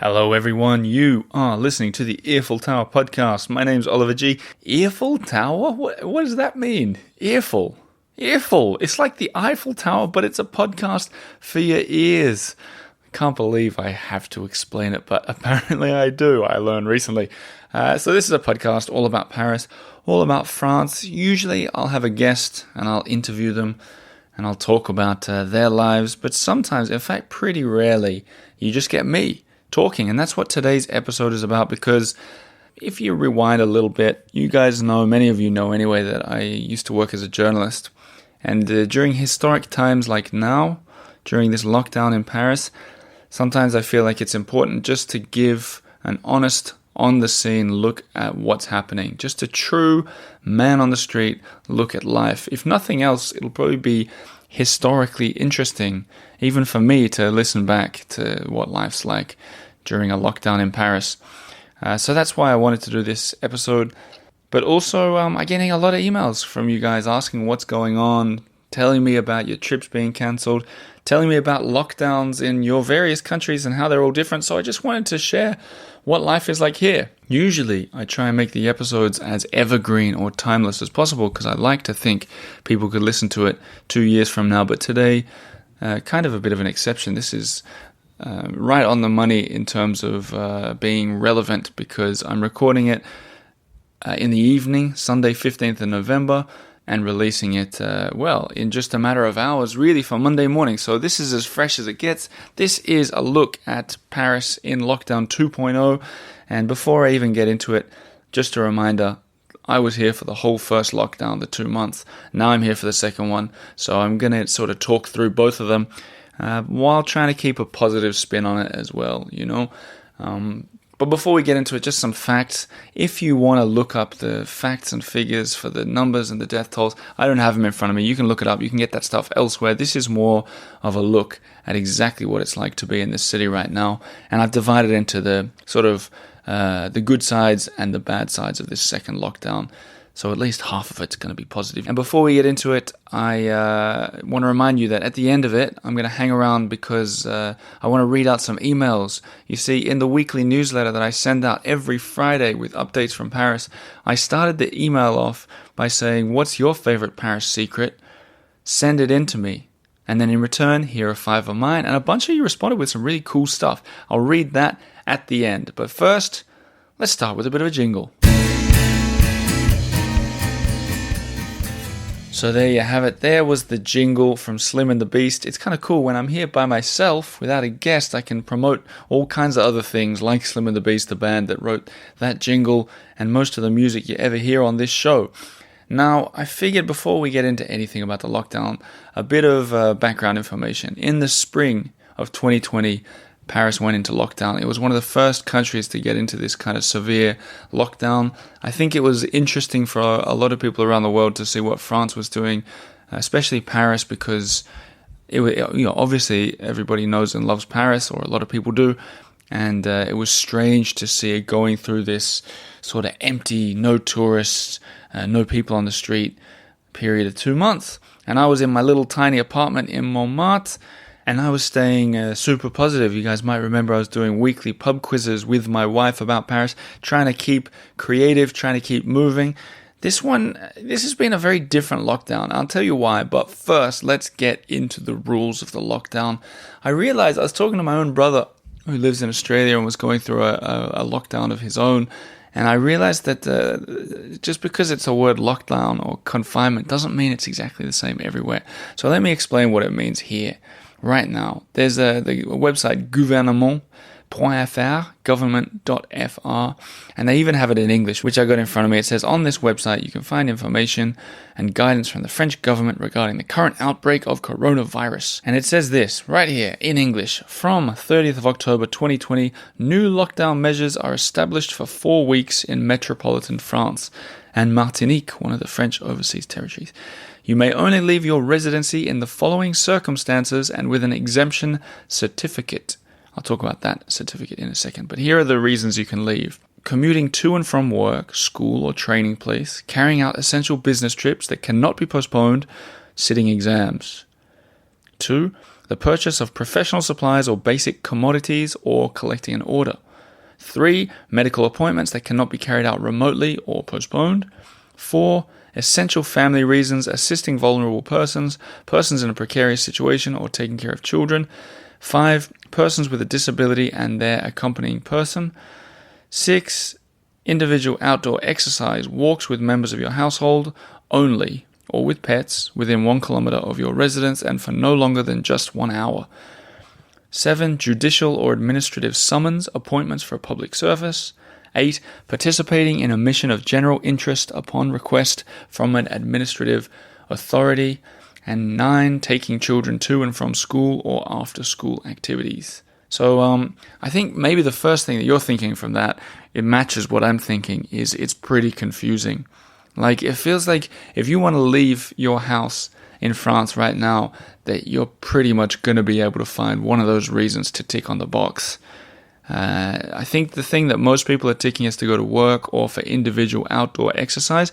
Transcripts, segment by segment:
Hello everyone, you are listening to the Eiffel Tower podcast. My name's Oliver G. Eiffel Tower? What does that mean? Eiffel. It's like the Eiffel Tower, but it's a podcast for your ears. I can't believe I have to explain it, but apparently I do. I learned recently. So this is a podcast all about Paris, all about France. Usually I'll have a guest and I'll interview them and I'll talk about their lives. But sometimes, in fact pretty rarely, you just get me talking, and that's what today's episode is about, because if you rewind a little bit, you guys know, many of you know anyway, that I used to work as a journalist, and during historic times like now, during this lockdown in Paris, sometimes I feel like it's important just to give an honest, on-the-scene look at what's happening, just a true man on the street look at life. If nothing else, it'll probably be historically interesting, even for me, to listen back to what life's like during a lockdown in Paris. So that's why I wanted to do this episode. But also, I'm getting a lot of emails from you guys asking what's going on, telling me about your trips being cancelled, telling me about lockdowns in your various countries and how they're all different. So I just wanted to share what life is like here. Usually, I try and make the episodes as evergreen or timeless as possible, because I like to think people could listen to it 2 years from now. But today, kind of a bit of an exception. This is right on the money in terms of being relevant, because I'm recording it in the evening, Sunday 15th of November, and releasing it, in just a matter of hours, really, for Monday morning. So this is as fresh as it gets. This is a look at Paris in lockdown 2.0. And before I even get into it, just a reminder, I was here for the whole first lockdown, the 2 months. Now I'm here for the second one. So I'm going to sort of talk through both of them while trying to keep a positive spin on it as well, you know. But before we get into it, just some facts. If you want to look up the facts and figures for the numbers and the death tolls, I don't have them in front of me. You can look it up. You can get that stuff elsewhere. This is more of a look at exactly what it's like to be in this city right now. And I've divided into the sort of the good sides and the bad sides of this second lockdown. So at least half of it's going to be positive. And before we get into it, I want to remind you that at the end of it, I'm going to hang around because I want to read out some emails. You see, in the weekly newsletter that I send out every Friday with updates from Paris, I started the email off by saying, what's your favorite Paris secret? Send it in to me. And then in return, here are 5 of mine. And a bunch of you responded with some really cool stuff. I'll read that at the end. But first, let's start with a bit of a jingle. So there you have it. There was the jingle from Slim and the Beast. It's kind of cool. When I'm here by myself, without a guest, I can promote all kinds of other things, like Slim and the Beast, the band that wrote that jingle, and most of the music you ever hear on this show. Now, I figured before we get into anything about the lockdown, a bit of background information. In the spring of 2020, Paris went into lockdown. It was one of the first countries to get into this kind of severe lockdown. I think it was interesting for a lot of people around the world to see what France was doing, especially Paris, because obviously everybody knows and loves Paris, or a lot of people do, and it was strange to see it going through this sort of empty, no tourists, no people on the street period of 2 months. And I was in my little tiny apartment in Montmartre, and I was staying super positive. You guys might remember I was doing weekly pub quizzes with my wife about Paris, trying to keep creative, trying to keep moving. This has been a very different lockdown. I'll tell you why, but first, let's get into the rules of the lockdown. I realized I was talking to my own brother who lives in Australia and was going through a lockdown of his own, and I realized that just because it's a word lockdown or confinement doesn't mean it's exactly the same everywhere. So let me explain what it means here. Right now, there's the website gouvernement.fr, government.fr, and they even have it in English, which I got in front of me. It says, on this website, you can find information and guidance from the French government regarding the current outbreak of coronavirus. And it says this, right here, in English, from 30th of October 2020, new lockdown measures are established for 4 weeks in metropolitan France and Martinique, one of the French overseas territories. You may only leave your residency in the following circumstances and with an exemption certificate. I'll talk about that certificate in a second, but here are the reasons you can leave. Commuting to and from work, school or training place, carrying out essential business trips that cannot be postponed, sitting exams. 2. the purchase of professional supplies or basic commodities or collecting an order. 3. Medical appointments that cannot be carried out remotely or postponed. 4. Essential family reasons, assisting vulnerable persons, persons in a precarious situation, or taking care of children. 5. Persons with a disability and their accompanying person. 6. Individual outdoor exercise, walks with members of your household only, or with pets, within 1 kilometer of your residence and for no longer than just 1 hour. 7. Judicial or administrative summons, appointments for public service. 8. Participating in a mission of general interest upon request from an administrative authority. And 9. Taking children to and from school or after school activities. So I think maybe the first thing that you're thinking from that, it matches what I'm thinking, is it's pretty confusing. Like, it feels like if you want to leave your house in France right now, that you're pretty much going to be able to find one of those reasons to tick on the box. I think the thing that most people are ticking is to go to work or for individual outdoor exercise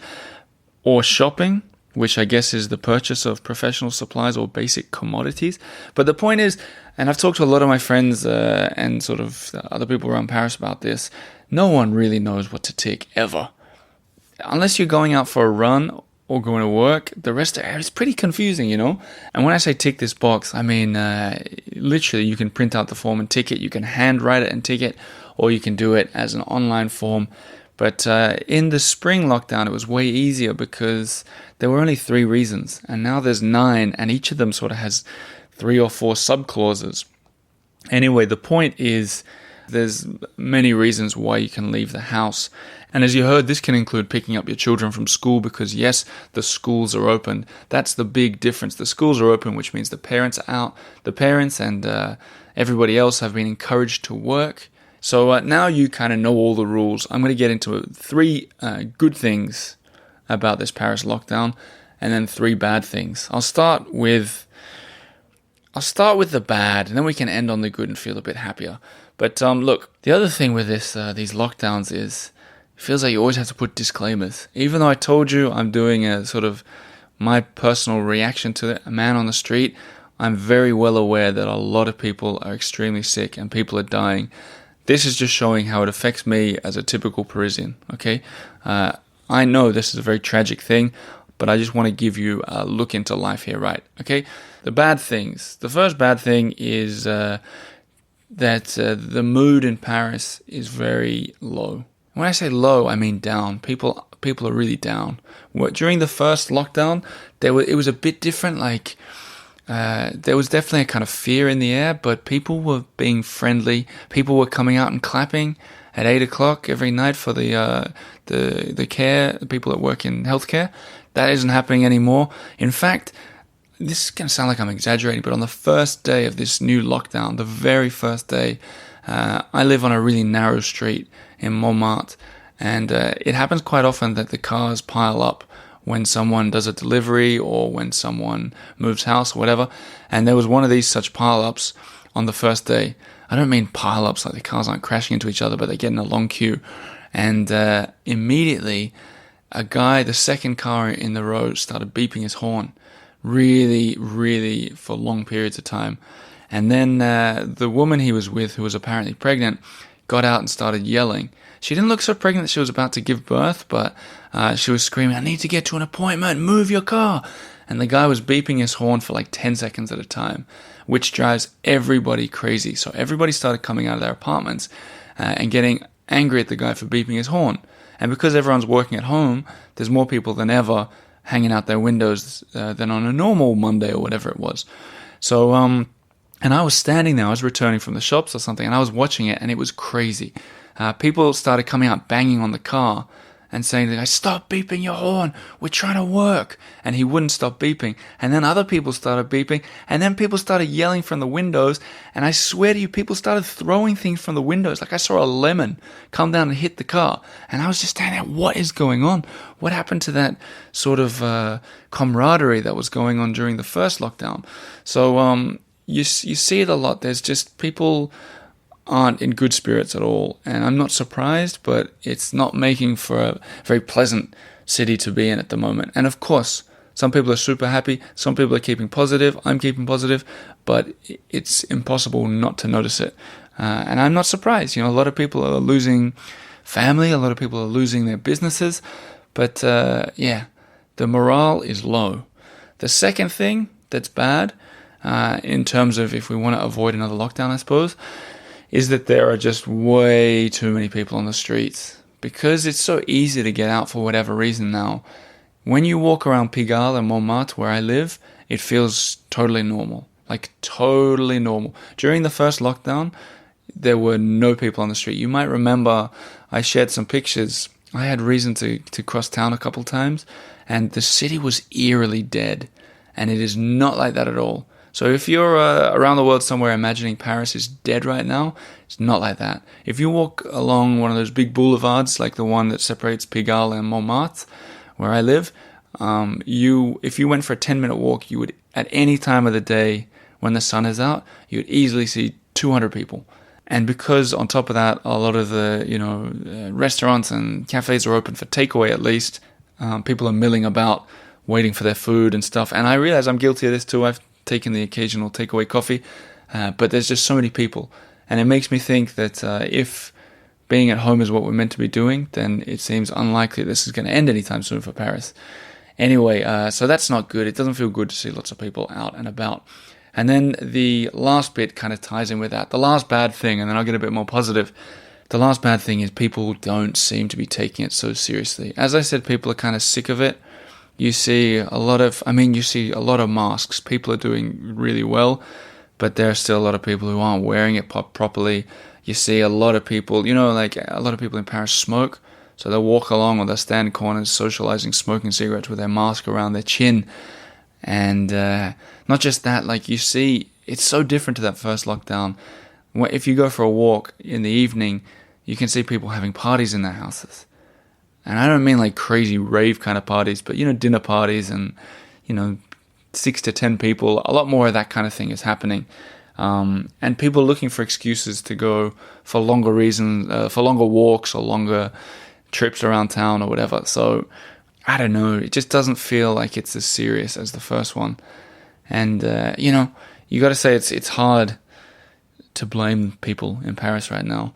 or shopping, which I guess is the purchase of professional supplies or basic commodities. But the point is, and I've talked to a lot of my friends and sort of other people around Paris about this, no one really knows what to tick ever. Unless you're going out for a run or going to work, the rest of it is pretty confusing, you know? And when I say tick this box, I mean, literally you can print out the form and tick it, you can handwrite it and tick it, or you can do it as an online form. But in the spring lockdown, it was way easier because there were only 3 reasons, and now there's 9, and each of them sort of has 3 or 4 sub-clauses. Anyway, the point is there's many reasons why you can leave the house. And as you heard, this can include picking up your children from school because, yes, the schools are open. That's the big difference. The schools are open, which means the parents are out. The parents and everybody else have been encouraged to work. So now you kind of know all the rules. I'm going to get into 3 good things about this Paris lockdown and then 3 bad things. I'll start with the bad, and then we can end on the good and feel a bit happier. But look, the other thing with these lockdowns is it feels like you always have to put disclaimers. Even though I told you I'm doing a sort of my personal reaction to a man on the street, I'm very well aware that a lot of people are extremely sick and people are dying. This is just showing how it affects me as a typical Parisian, okay? I know this is a very tragic thing, but I just want to give you a look into life here, right? Okay? The bad things. The first bad thing is that the mood in Paris is very low. When I say low, I mean down. People are really down. During the first lockdown, it was a bit different. Like there was definitely a kind of fear in the air, but people were being friendly. People were coming out and clapping at 8:00 every night for the people that work in healthcare. That isn't happening anymore. In fact, this is going to sound like I'm exaggerating, but on the first day of this new lockdown, the very first day, I live on a really narrow street in Montmartre, and it happens quite often that the cars pile up when someone does a delivery or when someone moves house or whatever. And there was one of these such pile-ups on the first day. I don't mean pile-ups like the cars aren't crashing into each other, but they get in a long queue. And immediately, a guy, the second car in the row, started beeping his horn really, really for long periods of time. And then the woman he was with, who was apparently pregnant, got out and started yelling. She didn't look so pregnant that she was about to give birth, but she was screaming, "I need to get to an appointment, move your car." And the guy was beeping his horn for like 10 seconds at a time, which drives everybody crazy. So everybody started coming out of their apartments and getting angry at the guy for beeping his horn. And because everyone's working at home, there's more people than ever hanging out their windows than on a normal Monday or whatever it was. So, and I was standing there, I was returning from the shops or something, and I was watching it, and it was crazy. People started coming out banging on the car and saying to the guy, "Stop beeping your horn, we're trying to work." And he wouldn't stop beeping. And then other people started beeping, and then people started yelling from the windows, and I swear to you, people started throwing things from the windows. Like I saw a lemon come down and hit the car, and I was just standing there, what is going on? What happened to that sort of camaraderie that was going on during the first lockdown? So you see it a lot. There's just people aren't in good spirits at all, and I'm not surprised, but it's not making for a very pleasant city to be in at the moment. And of course, Some people are super happy. Some people are keeping positive. I'm keeping positive. But it's impossible not to notice it. And I'm not surprised. A lot of people are losing family. A lot of people are losing their businesses. But the morale is low. The second thing that's bad, in terms of if we want to avoid another lockdown, I suppose, is that there are just way too many people on the streets. Because it's so easy to get out for whatever reason now. When you walk around Pigalle and Montmartre, where I live, it feels totally normal. Like, totally normal. During the first lockdown, there were no people on the street. You might remember I shared some pictures. I had reason to cross town a couple times, and the city was eerily dead. And it is not like that at all. So if you're around the world somewhere imagining Paris is dead right now, it's not like that. If you walk along one of those big boulevards, like the one that separates Pigalle and Montmartre, where I live, if you went for a 10-minute walk, you would, at any time of the day when the sun is out, you would easily see 200 people. And because on top of that, a lot of the restaurants and cafes are open for takeaway at least, people are milling about waiting for their food and stuff. And I realize I'm guilty of this too. I've taken the occasional takeaway coffee, but there's just so many people. And it makes me think that if being at home is what we're meant to be doing, then it seems unlikely this is going to end anytime soon for Paris. Anyway, so that's not good. It doesn't feel good to see lots of people out and about. And then the last bit kind of ties in with that. The last bad thing, and then I'll get a bit more positive. The last bad thing is people don't seem to be taking it so seriously. As I said, people are kind of sick of it. You see a lot of masks. People are doing really well, but there are still a lot of people who aren't wearing it properly. You see a lot of people, like a lot of people in Paris smoke. So they'll walk along or they'll stand in corners socializing, smoking cigarettes with their mask around their chin. And not just that, like you see, it's so different to that first lockdown. If you go for a walk in the evening, you can see people having parties in their houses. And I don't mean like crazy rave kind of parties, but, dinner parties and, 6 to 10 people. A lot more of that kind of thing is happening. And people looking for excuses to go for longer reasons, for longer walks or longer trips around town or whatever. So, I don't know. It just doesn't feel like it's as serious as the first one. And, you got to say it's hard to blame people in Paris right now.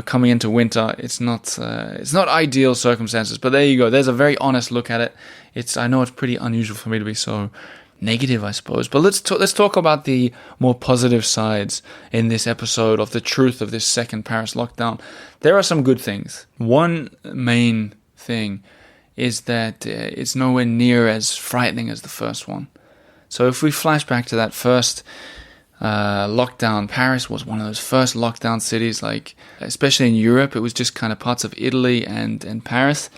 Coming into winter, it's not ideal circumstances, but there you go. There's a very honest look at it. I know it's pretty unusual for me to be so negative, I suppose, but let's talk about the more positive sides in this episode of the truth of this second Paris lockdown. There are some good things. One main thing is that it's nowhere near as frightening as the first one. So if we flash back to that first lockdown, Paris was one of those first lockdown cities, like especially in Europe. It was just kind of parts of Italy and Paris,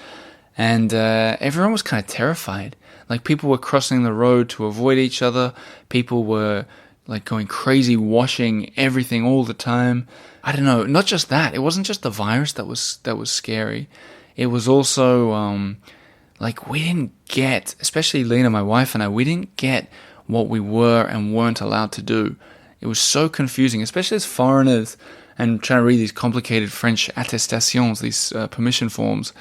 and everyone was kind of terrified. Like people were crossing the road to avoid each other. People were like going crazy, washing everything all the time. I don't know. Not just that. It wasn't just the virus that was scary. It was also like we didn't get, especially Lena, my wife, and I, we didn't get what we were and weren't allowed to do. It was so confusing, especially as foreigners, and trying to read these complicated French attestations, these permission forms,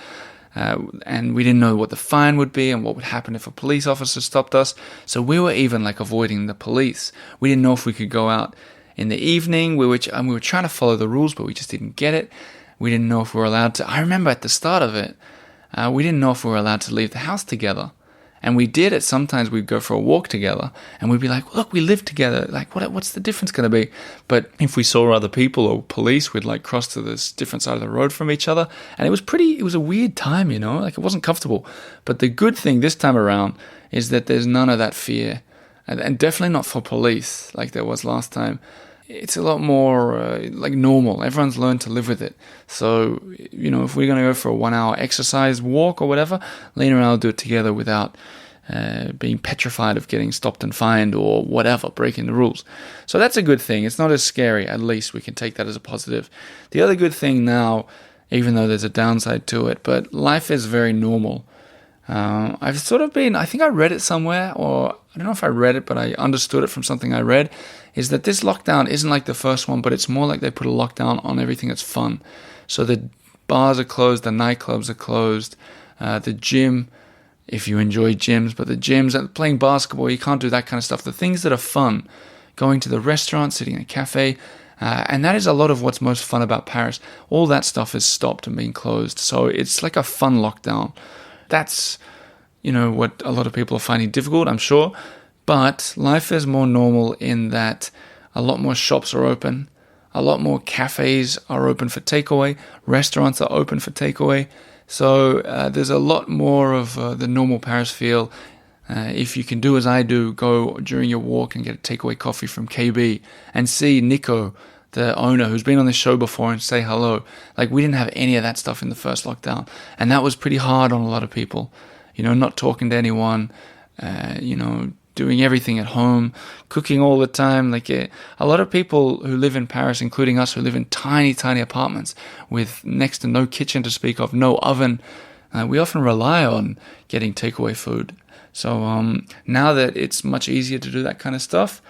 and we didn't know what the fine would be and what would happen if a police officer stopped us. So we were even like avoiding the police. We didn't know if we could go out in the evening. We were trying to follow the rules, but we just didn't get it. We didn't know if we were allowed to. I remember at the start of it, we didn't know if we were allowed to leave the house together. And we did it. Sometimes we'd go for a walk together and we'd be like, look, we live together. Like, what's the difference going to be? But if we saw other people or police, we'd like cross to this different side of the road from each other. And it was a weird time, like it wasn't comfortable. But the good thing this time around is that there's none of that fear. And definitely not for police like there was last time. It's a lot more like normal. Everyone's learned to live with it. So, if we're going to go for a 1 hour exercise walk or whatever, Lena and I'll do it together without being petrified of getting stopped and fined or whatever, breaking the rules. So that's a good thing. It's not as scary. At least we can take that as a positive. The other good thing now, even though there's a downside to it, but life is very normal. I've sort of I think I read it somewhere, or I don't know if I read it, but I understood it from something I read, is that this lockdown isn't like the first one, but it's more like they put a lockdown on everything that's fun. So the bars are closed, the nightclubs are closed, the gym if you enjoy gyms, but the gyms, playing basketball, you can't do that kind of stuff. The things that are fun, going to the restaurant, sitting in a cafe, and that is a lot of what's most fun about Paris. All that stuff is stopped and being closed. So it's like a fun lockdown. That's, what a lot of people are finding difficult, I'm sure. But life is more normal in that a lot more shops are open. A lot more cafes are open for takeaway. Restaurants are open for takeaway. So there's a lot more of the normal Paris feel. If you can do as I do, go during your walk and get a takeaway coffee from KB and see Nico, the owner, who's been on this show before, and say hello. Like, we didn't have any of that stuff in the first lockdown. And that was pretty hard on a lot of people. Not talking to anyone, doing everything at home, cooking all the time. Like, a lot of people who live in Paris, including us, who live in tiny, tiny apartments with next to no kitchen to speak of, no oven, we often rely on getting takeaway food. So now that it's much easier to do that kind of stuff,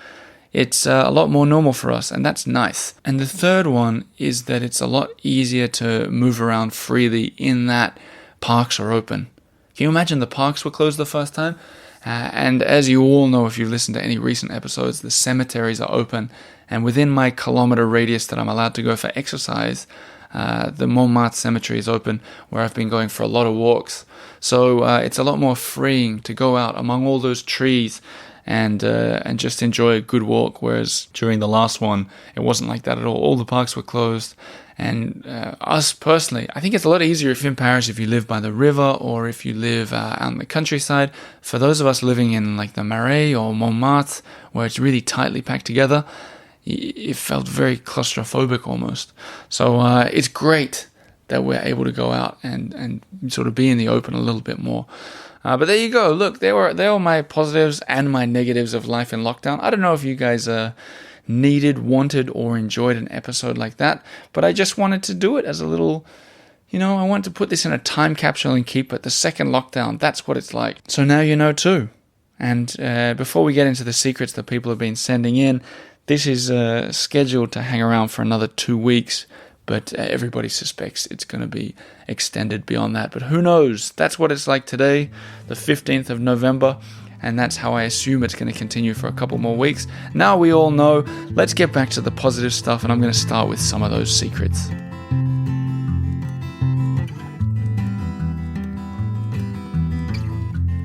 it's a lot more normal for us, and that's nice. And the third one is that it's a lot easier to move around freely in that parks are open. Can you imagine the parks were closed the first time? And as you all know, if you've listened to any recent episodes, the cemeteries are open. And within my kilometer radius that I'm allowed to go for exercise, the Montmartre Cemetery is open, where I've been going for a lot of walks. So it's a lot more freeing to go out among all those trees and just enjoy a good walk. Whereas during the last one, it wasn't like that at all. All the parks were closed. And us personally, I think it's a lot easier if in Paris, if you live by the river or if you live out in the countryside. For those of us living in like the Marais or Montmartre, where it's really tightly packed together, it felt very claustrophobic almost. So it's great that we're able to go out and sort of be in the open a little bit more. But there you go. Look, they were my positives and my negatives of life in lockdown. I don't know if you guys needed, wanted, or enjoyed an episode like that, but I just wanted to do it as a little, I wanted to put this in a time capsule and keep it. The second lockdown, that's what it's like. So now you know too. And before we get into the secrets that people have been sending in, this is scheduled to hang around for another 2 weeks, but everybody suspects it's going to be extended beyond that. But who knows? That's what it's like today, the 15th of November, and that's how I assume it's going to continue for a couple more weeks. Now we all know. Let's get back to the positive stuff, and I'm going to start with some of those secrets.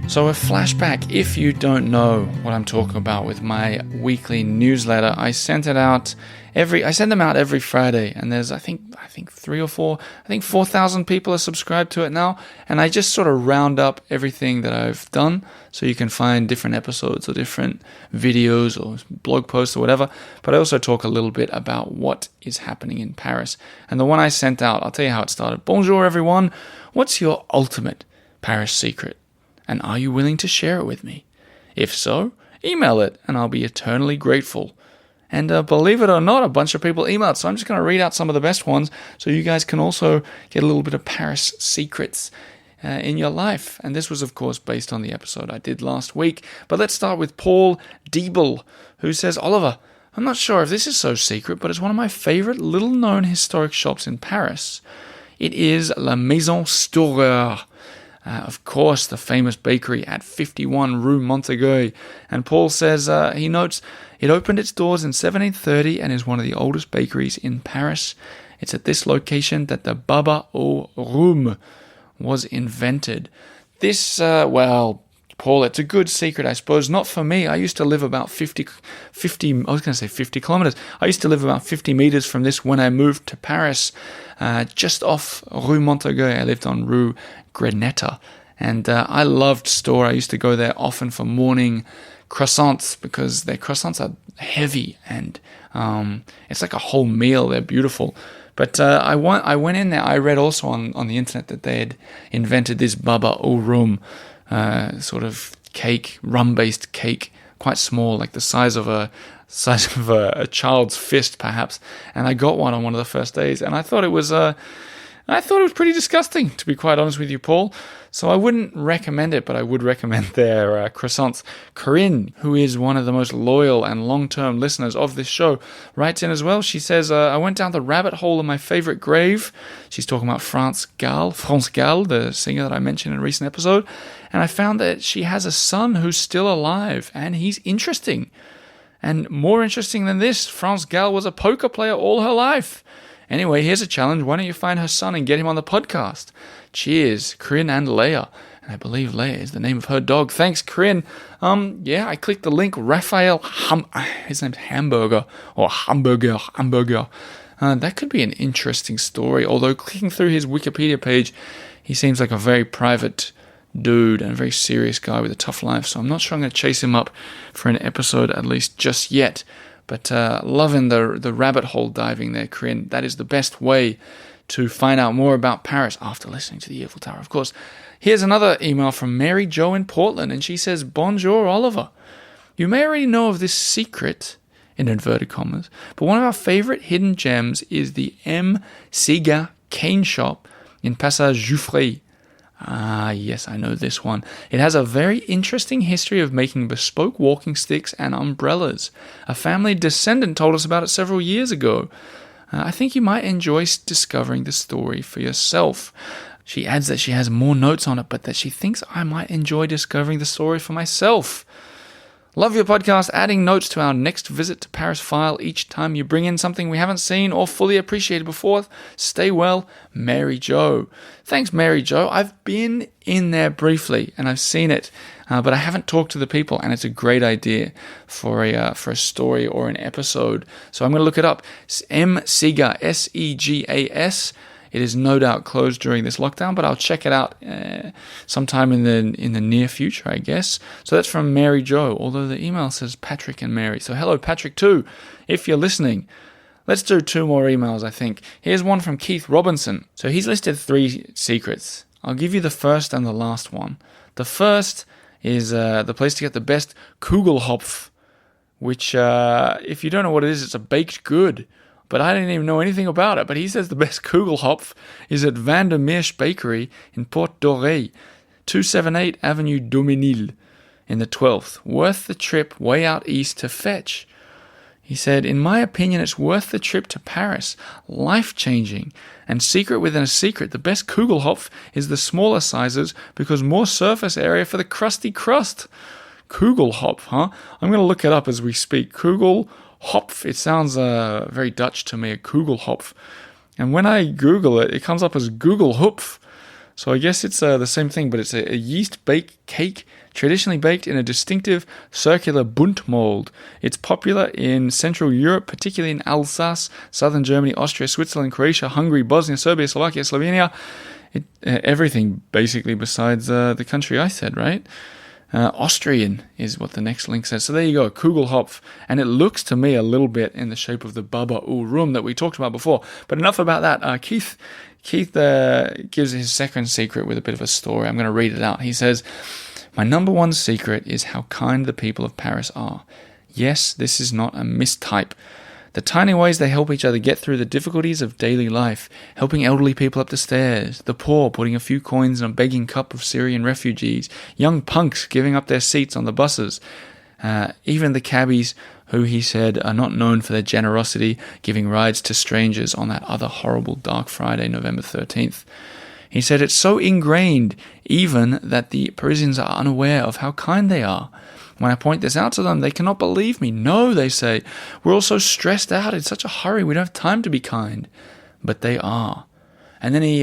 So a flashback, if you don't know what I'm talking about with my weekly newsletter, I send them out every Friday, and there's I think 4,000 people are subscribed to it now, and I just sort of round up everything that I've done, so you can find different episodes or different videos or blog posts or whatever, but I also talk a little bit about what is happening in Paris. And the one I sent out, I'll tell you how it started. Bonjour everyone, what's your ultimate Paris secret? And are you willing to share it with me? If so, email it, and I'll be eternally grateful. And believe it or not, a bunch of people emailed, so I'm just going to read out some of the best ones, so you guys can also get a little bit of Paris secrets in your life. And this was, of course, based on the episode I did last week. But let's start with Paul Diebel, who says, Oliver, I'm not sure if this is so secret, but it's one of my favorite little-known historic shops in Paris. It is La Maison Stohrer. Of course, the famous bakery at 51 Rue Montaguet. And Paul says, he notes, it opened its doors in 1730 and is one of the oldest bakeries in Paris. It's at this location that the baba au rhum was invented. This, Paul, it's a good secret, I suppose. Not for me. I used to live about 50 kilometers. I used to live about 50 meters from this when I moved to Paris, just off Rue Montaguet. I lived on Rue Greneta, and I loved Stohrer. I used to go there often for morning croissants because their croissants are heavy and it's like a whole meal. They're beautiful. But I went in there. I read also on the internet that they had invented this baba au rhum, sort of cake, rum-based cake, quite small, like the size of a child's fist, perhaps. And I got one on one of the first days, and I thought it was And I thought it was pretty disgusting, to be quite honest with you, Paul. So I wouldn't recommend it, but I would recommend their croissants. Corinne, who is one of the most loyal and long-term listeners of this show, writes in as well. She says, I went down the rabbit hole of my favorite grave. She's talking about France Gall, the singer that I mentioned in a recent episode. And I found that she has a son who's still alive, and he's interesting. And more interesting than this, France Gall was a poker player all her life. Anyway, here's a challenge. Why don't you find her son and get him on the podcast? Cheers, Corinne and Leia. And I believe Leia is the name of her dog. Thanks, Corinne. I clicked the link. Raphael, his name's Hamburger, or Hamburger. That could be an interesting story. Although clicking through his Wikipedia page, he seems like a very private dude and a very serious guy with a tough life. So I'm not sure I'm going to chase him up for an episode, at least just yet. But loving the rabbit hole diving there, Corinne. That is the best way to find out more about Paris after listening to the Eiffel Tower, of course. Here's another email from Mary Jo in Portland, and she says, Bonjour, Oliver. You may already know of this secret, in inverted commas, but one of our favorite hidden gems is the M. Segas cane shop in Passage Jouffret. Ah, yes, I know this one. It has a very interesting history of making bespoke walking sticks and umbrellas. A family descendant told us about it several years ago. I think you might enjoy discovering the story for yourself. She adds that she has more notes on it, but that she thinks I might enjoy discovering the story for myself. Love your podcast, adding notes to our next visit to Paris file each time you bring in something we haven't seen or fully appreciated before. Stay well, Mary Jo. Thanks, Mary Jo. I've been in there briefly and I've seen it, but I haven't talked to the people, and it's a great idea for a story or an episode. So I'm going to look it up. M. Segas, Segas. It is no doubt closed during this lockdown, but I'll check it out sometime in the near future, I guess. So that's from Mary Jo, although the email says Patrick and Mary. So hello, Patrick, too, if you're listening. Let's do 2 more emails, I think. Here's one from Keith Robinson. So he's listed 3 secrets. I'll give you the first and the last one. The first is the place to get the best Kugelhopf, which, if you don't know what it is, it's a baked good. But I didn't even know anything about it. But he says the best Kugelhopf is at Vandermeersch Bakery in Port Doré, 278 Avenue Dominil in the 12th. Worth the trip way out east to fetch. He said, in my opinion, it's worth the trip to Paris. Life-changing. And secret within a secret, the best Kugelhopf is the smaller sizes because more surface area for the crusty crust. Kugelhopf, huh? I'm going to look it up as we speak. Kugelhopf. It sounds very Dutch to me, a Kugelhopf. And when I Google it, it comes up as Kugelhopf. So I guess it's the same thing, but it's a yeast-baked cake traditionally baked in a distinctive circular bunt mold. It's popular in Central Europe, particularly in Alsace, southern Germany, Austria, Switzerland, Croatia, Hungary, Bosnia, Serbia, Slovakia, Slovenia. Everything, basically, besides the country I said, right? Austrian is what the next link says. So there you go, Kugelhopf. And it looks to me a little bit in the shape of the Baba Urum that we talked about before. But enough about that. Keith gives his second secret with a bit of a story. I'm going to read it out. He says, my number one secret is how kind the people of Paris are. Yes, this is not a mistype. The tiny ways they help each other get through the difficulties of daily life, helping elderly people up the stairs, the poor putting a few coins in a begging cup of Syrian refugees, young punks giving up their seats on the buses, even the cabbies who he said are not known for their generosity, giving rides to strangers on that other horrible dark Friday, November 13th. He said it's so ingrained even that the Parisians are unaware of how kind they are. When I point this out to them, they cannot believe me. No, they say, we're all so stressed out, in such a hurry, we don't have time to be kind. But they are. And then he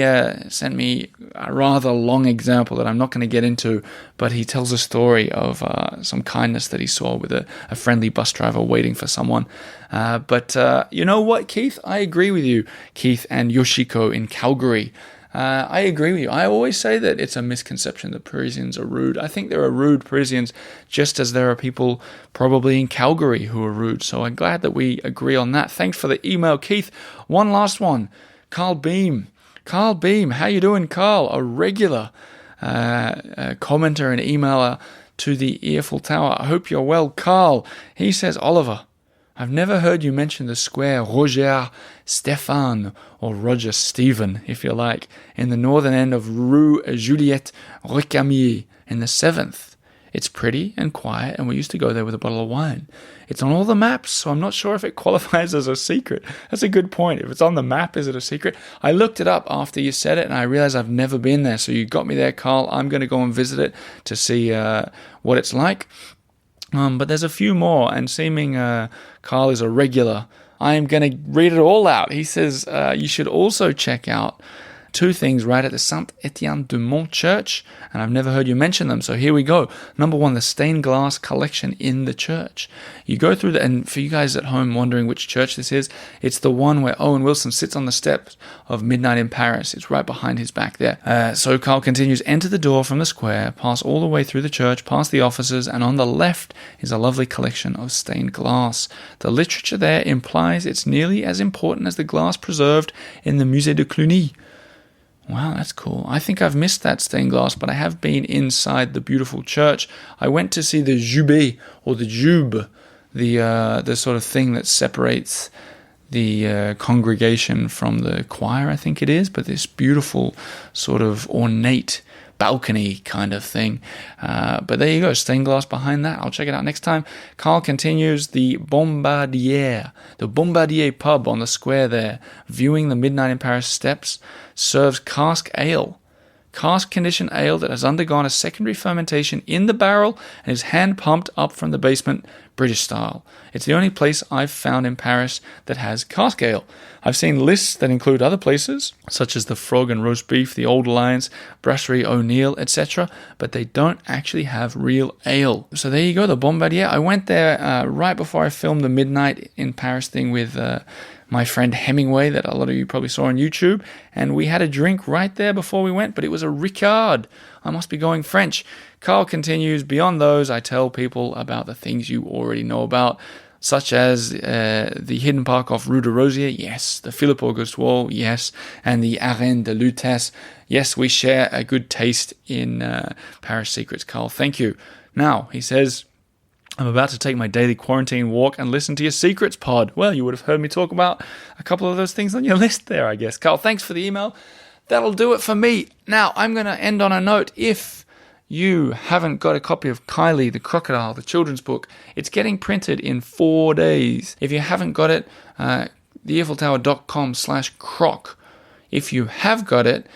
sent me a rather long example that I'm not going to get into, but he tells a story of some kindness that he saw with a friendly bus driver waiting for someone. But you know what, Keith? I agree with you, Keith and Yoshiko in Calgary. I agree with you. I always say that it's a misconception that Parisians are rude. I think there are rude Parisians just as there are people probably in Calgary who are rude. So I'm glad that we agree on that. Thanks for the email, Keith. One last one. Carl Beam. Carl Beam. How you doing, Carl? A regular commenter and emailer to the Eiffel Tower. I hope you're well, Carl. He says, Oliver, I've never heard you mention the Square Roger-Stéphane, or Roger-Stephen, if you like, in the northern end of Rue Juliette Recamier in the 7th. It's pretty and quiet, and we used to go there with a bottle of wine. It's on all the maps, so I'm not sure if it qualifies as a secret. That's a good point. If it's on the map, is it a secret? I looked it up after you said it, and I realized I've never been there, so you got me there, Carl. I'm going to go and visit it to see what it's like. But there's a few more, and seeming Carl is a regular. I am going to read it all out. He says you should also check out 2 things right at the Saint-Ètienne-du-Mont church, and I've never heard you mention them, so here we go. Number 1, the stained glass collection in the church. You go through and for you guys at home wondering which church this is, it's the one where Owen Wilson sits on the steps of Midnight in Paris. It's right behind his back there. So Carl continues, enter the door from the square, pass all the way through the church, past the offices, and on the left is a lovely collection of stained glass. The literature there implies it's nearly as important as the glass preserved in the Musée de Cluny. Wow, that's cool. I think I've missed that stained glass, but I have been inside the beautiful church. I went to see the jubé, or the jube, the sort of thing that separates the congregation from the choir, I think it is, but this beautiful sort of ornate balcony kind of thing. But there you go, stained glass behind that. I'll check it out next time. Carl continues, the Bombardier pub on the square there, viewing the Midnight in Paris steps, serves cask ale. Cask conditioned ale that has undergone a secondary fermentation in the barrel and is hand pumped up from the basement, British style. It's the only place I've found in Paris that has cask ale. I've seen lists that include other places, such as the Frog and Roast Beef, the Old Alliance, Brasserie O'Neill, etc., but they don't actually have real ale. So there you go, the Bombardier. I went there right before I filmed the Midnight in Paris thing with my friend Hemingway, that a lot of you probably saw on YouTube, and we had a drink right there before we went, but it was a Ricard. I must be going French. Carl continues, beyond those, I tell people about the things you already know about, such as the hidden park off Rue de Rosier, yes, the Philippe Auguste Wall, yes, and the Arène de Lutèce. Yes, we share a good taste in Paris secrets, Carl. Thank you. Now, he says, I'm about to take my daily quarantine walk and listen to your secrets pod. Well, you would have heard me talk about a couple of those things on your list there, I guess. Carl, thanks for the email. That'll do it for me. Now, I'm going to end on a note. If you haven't got a copy of Kylie the Crocodile, the children's book, it's getting printed in 4 days. If you haven't got it, theeiffeltower.com/croc. If you have got it,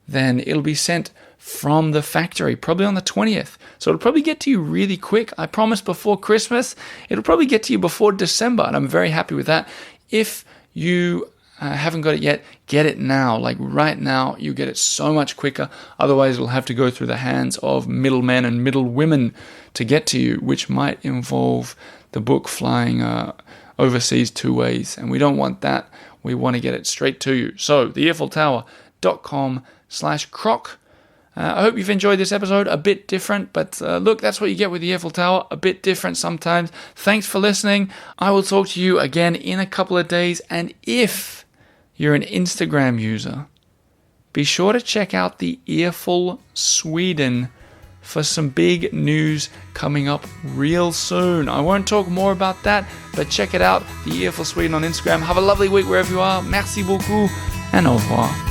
then it'll be sent from the factory, probably on the 20th. So it'll probably get to you really quick. I promise before Christmas. It'll probably get to you before December, and I'm very happy with that. If you haven't got it yet, get it now. Like right now, you get it so much quicker. Otherwise, it'll have to go through the hands of middlemen and middlewomen to get to you, which might involve the book flying overseas 2 ways. And we don't want that. We want to get it straight to you. So, theeiffeltower.com/croc. I hope you've enjoyed this episode. A bit different, but look, that's what you get with the Eiffel Tower. A bit different sometimes. Thanks for listening. I will talk to you again in a couple of days. And if you're an Instagram user, be sure to check out the Earful Sweden for some big news coming up real soon. I won't talk more about that, but check it out, the Earful Sweden on Instagram. Have a lovely week wherever you are. Merci beaucoup, and au revoir.